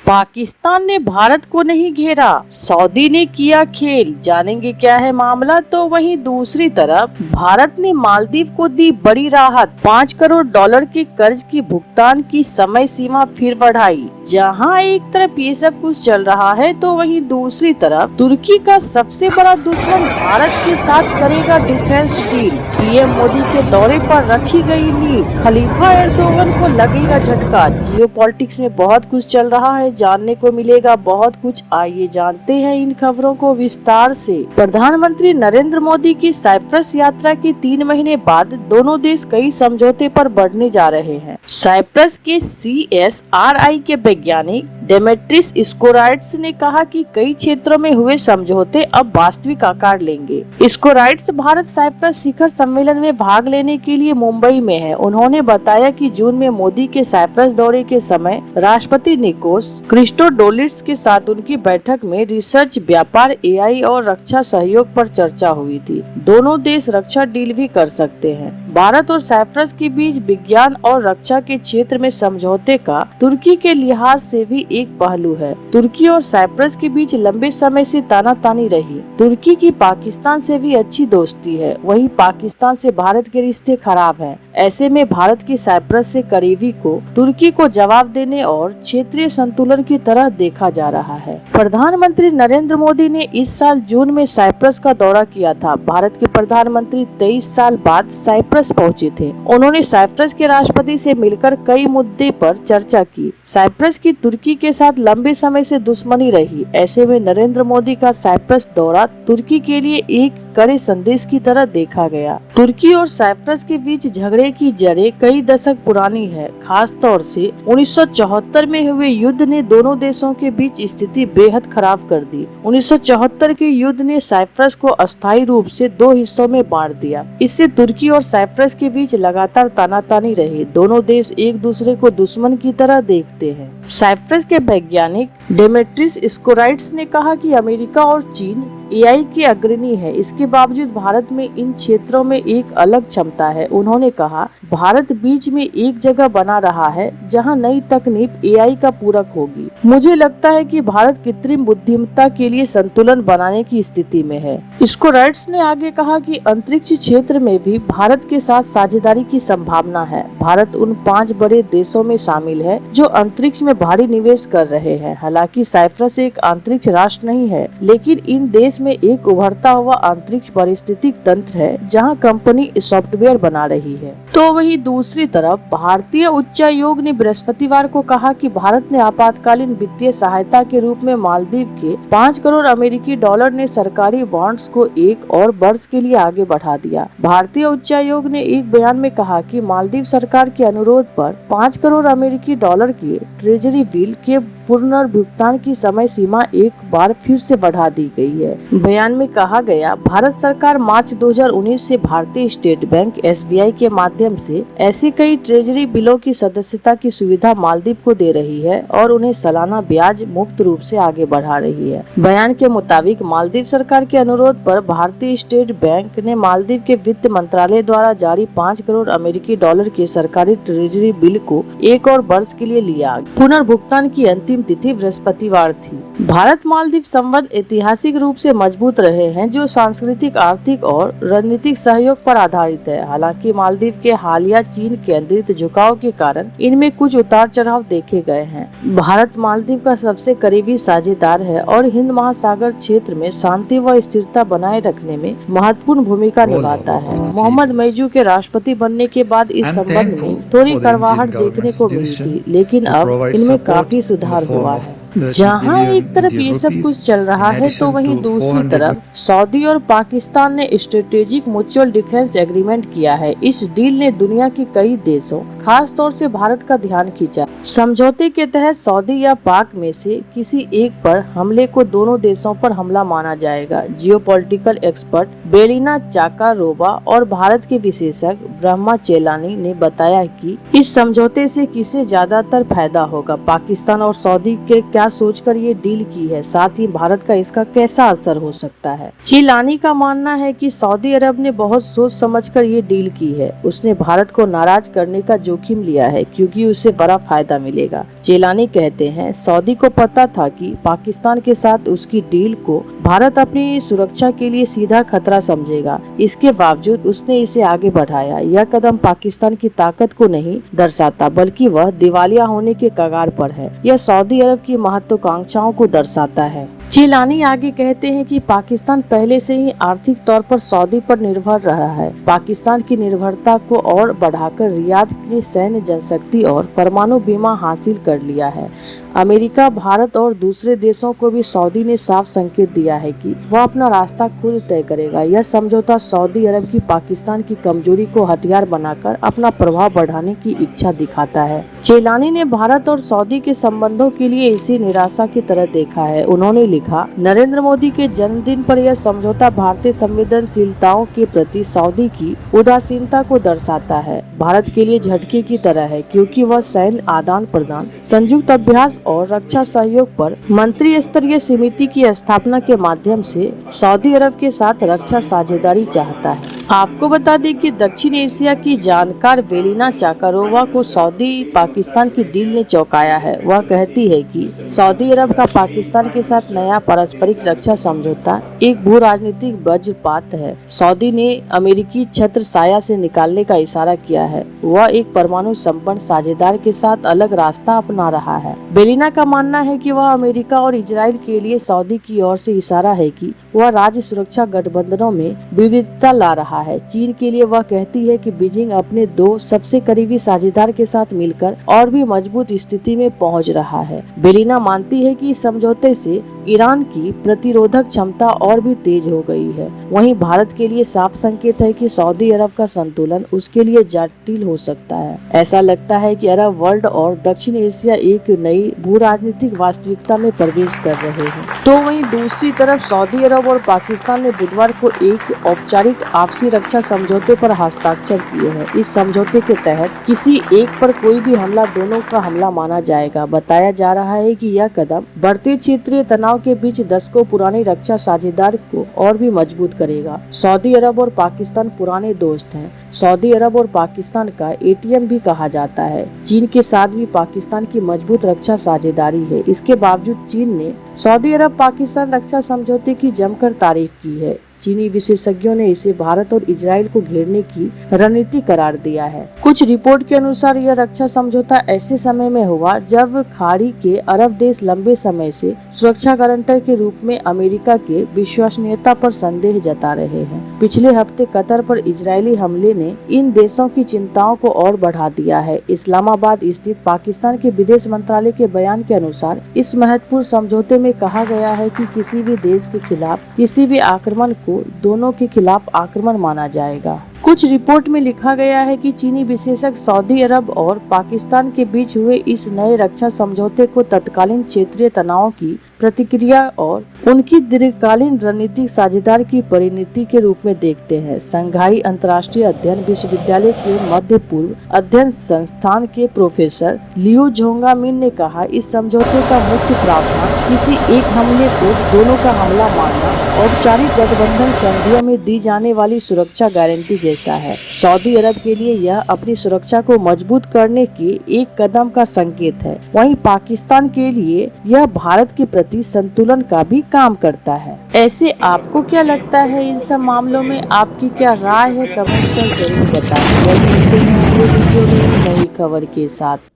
पाकिस्तान ने भारत को नहीं घेरा, सऊदी ने किया खेल। जानेंगे क्या है मामला। तो वहीं दूसरी तरफ भारत ने मालदीव को दी बड़ी राहत। 5 करोड़ डॉलर के कर्ज की भुगतान की समय सीमा फिर बढ़ाई। जहां एक तरफ ये सब कुछ चल रहा है तो वहीं दूसरी तरफ तुर्की का सबसे बड़ा दुश्मन भारत के साथ करेगा डिफेंस डील। पीएम मोदी के दौरे पर रखी गई नींव, खलीफा एर्दोगन को लगेगा झटका। जियोपॉलिटिक्स में बहुत कुछ चल रहा है, जानने को मिलेगा बहुत कुछ। आइए जानते हैं इन खबरों को विस्तार से। प्रधानमंत्री नरेंद्र मोदी की साइप्रस यात्रा के 3 महीने बाद दोनों देश कई समझौते पर बढ़ने जा रहे हैं। साइप्रस के CSRI के वैज्ञानिक डेमेट्रिस स्कोराइड्स ने कहा कि कई क्षेत्रों में हुए समझौते अब वास्तविक आकार लेंगे। स्कोराइड्स भारत साइप्रस शिखर सम्मेलन में भाग लेने के लिए मुंबई में है। उन्होंने बताया कि जून में मोदी के साइप्रस दौरे के समय राष्ट्रपति निकोस क्रिस्टोडोलिस के साथ उनकी बैठक में रिसर्च, व्यापार, AI और रक्षा सहयोग पर चर्चा हुई थी। दोनों देश रक्षा डील भी कर सकते हैं। भारत और साइप्रस के बीच विज्ञान और रक्षा के क्षेत्र में समझौते का तुर्की के लिहाज से भी एक पहलू है। तुर्की और साइप्रस के बीच लंबे समय से तानातानी रही। तुर्की की पाकिस्तान से भी अच्छी दोस्ती है, वहीं पाकिस्तान से भारत के रिश्ते खराब हैं। ऐसे में भारत की साइप्रस से करीबी को तुर्की को जवाब देने और क्षेत्रीय संतुलन की तरह देखा जा रहा है। प्रधानमंत्री नरेंद्र मोदी ने इस साल जून में साइप्रस का दौरा किया था। भारत के प्रधानमंत्री 23 साल बाद साइप्रस पहुंचे थे। उन्होंने साइप्रस के राष्ट्रपति से मिलकर कई मुद्दे पर चर्चा की। साइप्रस की तुर्की के साथ लंबे समय से दुश्मनी रही। ऐसे में नरेंद्र मोदी का साइप्रस दौरा तुर्की के लिए एक कड़े संदेश की तरह देखा गया। तुर्की और साइप्रस के बीच झगड़े की जड़ें कई दशक पुरानी है। खास तौर से 1974 में हुए युद्ध ने दोनों देशों के बीच स्थिति बेहद खराब कर दी। 1974 के युद्ध ने साइप्रस को अस्थायी रूप से 2 हिस्सों में बांट दिया। इससे तुर्की और साइप्रस के बीच लगातार तानातानी रही। दोनों देश एक दूसरे को दुश्मन की तरह देखते हैं। साइप्रस के वैज्ञानिक डेमेट्रिस स्कोराइड्स ने कहा कि अमेरिका और चीन AI के अग्रणी है। इसके बावजूद भारत में इन क्षेत्रों में एक अलग क्षमता है। उन्होंने कहा, भारत बीच में एक जगह बना रहा है जहां नई तकनीक AI का पूरक होगी। मुझे लगता है कि भारत कृत्रिम बुद्धिमत्ता के लिए संतुलन बनाने की स्थिति में है। स्कोराइड्स ने आगे कहा कि अंतरिक्ष क्षेत्र में भी भारत के साथ साझेदारी की संभावना है। भारत उन 5 बड़े देशों में शामिल है जो अंतरिक्ष में भारी निवेश कर रहे हैं। हालांकि साइप्रस एक अंतरिक्ष राष्ट्र नहीं है, लेकिन इन देश में एक उभरता हुआ अंतरिक्ष पारिस्थितिक तंत्र है जहां कंपनी सॉफ्टवेयर बना रही है। तो वहीं दूसरी तरफ भारतीय उच्चायोग ने बृहस्पतिवार को कहा कि भारत ने आपातकालीन वित्तीय सहायता के रूप में मालदीव के 5 करोड़ अमेरिकी डॉलर ने सरकारी बॉन्ड्स को 1 और वर्ष के लिए आगे बढ़ा दिया। भारतीय उच्चायोग ने एक बयान में कहा कि मालदीव सरकार के अनुरोध पर 5 करोड़ अमेरिकी डॉलर के ट्रेजरी बिल के पुनर्भुगतान की समय सीमा एक बार फिर से बढ़ा दी गई है। बयान में कहा गया, भारत सरकार मार्च 2019 से भारतीय स्टेट बैंक SBI के माध्यम से ऐसे कई ट्रेजरी बिलों की सदस्यता की सुविधा मालदीव को दे रही है और उन्हें सालाना ब्याज मुक्त रूप से आगे बढ़ा रही है। बयान के मुताबिक मालदीव सरकार के अनुरोध पर भारतीय स्टेट बैंक ने मालदीव के वित्त मंत्रालय द्वारा जारी 5 करोड़ अमेरिकी डॉलर के सरकारी ट्रेजरी बिल को 1 और वर्ष के लिए लिया। पुनर्भुगतान की अंतिम तिथि बृहस्पतिवार थी। भारत मालदीव संबंध ऐतिहासिक रूप से मजबूत रहे हैं, जो सांस्कृतिक, आर्थिक और रणनीतिक सहयोग पर आधारित है। हालांकि मालदीव के हालिया चीन केंद्रित झुकाव के कारण इनमें कुछ उतार चढ़ाव देखे गए हैं। भारत मालदीव का सबसे करीबी साझेदार है और हिंद महासागर क्षेत्र में शांति व स्थिरता बनाए रखने में महत्वपूर्ण भूमिका निभाता है। मोहम्मद मैजू के राष्ट्रपति बनने के बाद इस संबंध में थोड़ी कड़वाहट देखने को मिली थी, लेकिन अब इनमें काफी सुधार हुआ है। जहां एक तरफ ये सब कुछ चल रहा है तो वहीं दूसरी तरफ सऊदी और पाकिस्तान ने स्ट्रेटेजिक म्यूचुअल डिफेंस एग्रीमेंट किया है। इस डील ने दुनिया के कई देशों, खास तौर से भारत का ध्यान खींचा। समझौते के तहत सऊदी या पाक में से किसी एक पर हमले को दोनों देशों पर हमला माना जाएगा। जियोपॉलिटिकल एक्सपर्ट बेलिना चाकारोवा और भारत के विशेषज्ञ ब्रह्मा चेलानी ने बताया कि इस समझौते से किसे ज्यादातर फायदा होगा। पाकिस्तान और सऊदी के क्या क्या सोचकर ये डील की है, साथ ही भारत का इसका कैसा असर हो सकता है। जिलानी का मानना है कि सऊदी अरब ने बहुत सोच समझकर ये डील की है। उसने भारत को नाराज करने का जोखिम लिया है क्योंकि उसे बड़ा फायदा मिलेगा। जिलानी कहते हैं सऊदी को पता था कि पाकिस्तान के साथ उसकी डील को भारत अपनी सुरक्षा के लिए सीधा खतरा समझेगा। इसके बावजूद उसने इसे आगे बढ़ाया। यह कदम पाकिस्तान की ताकत को नहीं दर्शाता बल्कि वह दिवालिया होने के कगार पर है। यह सऊदी अरब की महत्वाकांक्षाओं को दर्शाता है। जिलानी आगे कहते हैं कि पाकिस्तान पहले से ही आर्थिक तौर पर सऊदी पर निर्भर रहा है। पाकिस्तान की निर्भरता को और बढ़ाकर रियाद की सैन्य जनशक्ति और परमाणु बीमा हासिल कर लिया है। अमेरिका, भारत और दूसरे देशों को भी सऊदी ने साफ संकेत दिया है कि वह अपना रास्ता खुद तय करेगा। यह समझौता सऊदी अरब की पाकिस्तान की कमजोरी को हथियार बनाकर अपना प्रभाव बढ़ाने की इच्छा दिखाता है। जिलानी ने भारत और सऊदी के संबंधों के लिए इसी निराशा की तरह देखा है। उन्होंने लिखा, नरेंद्र मोदी के जन्मदिन पर यह समझौता भारतीय संवेदनशीलताओं के प्रति सऊदी की उदासीनता को दर्शाता है। भारत के लिए झटके की तरह है क्योंकि वह सैन्य आदान प्रदान, संयुक्त अभ्यास और रक्षा सहयोग पर मंत्री स्तरीय समिति की स्थापना के माध्यम से सऊदी अरब के साथ रक्षा साझेदारी चाहता है। आपको बता दें कि दक्षिण एशिया की जानकार बेलिना चाकारोवा को सऊदी पाकिस्तान की डील ने चौंकाया है। वह कहती है कि सऊदी अरब का पाकिस्तान के साथ नया पारस्परिक रक्षा समझौता एक भू राजनीतिक वज्रपात है। सऊदी ने अमेरिकी छत्र साया से निकालने का इशारा किया है। वह एक परमाणु संपन्न साझेदार के साथ अलग रास्ता अपना रहा है। बेलिना का मानना है कि वह अमेरिका और इजराइल के लिए सऊदी की ओर से इशारा है कि वह राज्य सुरक्षा गठबंधनों में विविधता ला रहा है। चीन के लिए वह कहती है कि बीजिंग अपने दो सबसे करीबी साझेदार के साथ मिलकर और भी मजबूत स्थिति में पहुंच रहा है। बेलिना मानती है कि इस समझौते से ईरान की प्रतिरोधक क्षमता और भी तेज हो गई है। वहीं भारत के लिए साफ संकेत है कि सऊदी अरब का संतुलन उसके लिए जटिल हो सकता है। ऐसा लगता है कि अरब वर्ल्ड और दक्षिण एशिया एक नई भू राजनीतिक वास्तविकता में प्रवेश कर रहे हैं। तो वहीं दूसरी तरफ सऊदी अरब और पाकिस्तान ने बुधवार को एक औपचारिक आपसी रक्षा समझौते पर हस्ताक्षर किए हैं। इस समझौते के तहत किसी एक पर कोई भी हमला दोनों का हमला माना जाएगा। बताया जा रहा है कि यह कदम बढ़ते क्षेत्रीय तनाव के बीच दशकों पुरानी रक्षा साझेदार को और भी मजबूत करेगा। सऊदी अरब और पाकिस्तान पुराने दोस्त हैं। सऊदी अरब और पाकिस्तान का एटीएम भी कहा जाता है। चीन के साथ भी पाकिस्तान की मजबूत रक्षा साझेदारी है। इसके बावजूद चीन ने सऊदी अरब पाकिस्तान रक्षा समझौते की जमकर तारीफ की है। चीनी विशेषज्ञों ने इसे भारत और इजराइल को घेरने की रणनीति करार दिया है। कुछ रिपोर्ट के अनुसार यह रक्षा समझौता ऐसे समय में हुआ जब खाड़ी के अरब देश लंबे समय से सुरक्षा गारंटर के रूप में अमेरिका के विश्वसनीयता पर संदेह जता रहे हैं। पिछले हफ्ते कतर पर इजरायली हमले ने इन देशों की चिंताओं को और बढ़ा दिया है। इस्लामाबाद स्थित पाकिस्तान के विदेश मंत्रालय के बयान के अनुसार इस महत्वपूर्ण समझौते में कहा गया है कि किसी भी देश के खिलाफ किसी भी आक्रमण को दोनों के खिलाफ आक्रमण माना जाएगा। कुछ रिपोर्ट में लिखा गया है कि चीनी विशेषज्ञ सऊदी अरब और पाकिस्तान के बीच हुए इस नए रक्षा समझौते को तत्कालीन क्षेत्रीय तनावों की प्रतिक्रिया और उनकी दीर्घकालीन रणनीतिक साझेदार की परिणति के रूप में देखते हैं। संघाई अंतर्राष्ट्रीय अध्ययन विश्वविद्यालय के मध्य पूर्व अध्ययन संस्थान के प्रोफेसर लियो झोंगामिन ने कहा, इस समझौते का मुख्य प्रावधान किसी एक हमले को दोनों का हमला मानना औपचारिक गठबंधन संधियों में दी जाने वाली सुरक्षा गारंटी जैसा है। सऊदी अरब के लिए यह अपनी सुरक्षा को मजबूत करने के एक कदम का संकेत है। वहीं पाकिस्तान के लिए यह भारत के प्रति संतुलन का भी काम करता है। ऐसे आपको क्या लगता है इन सब मामलों में? आपकी क्या राय है? कमेंट कर जरूर बताएं। मिलते हैं अगले वीडियो में नई खबर के साथ।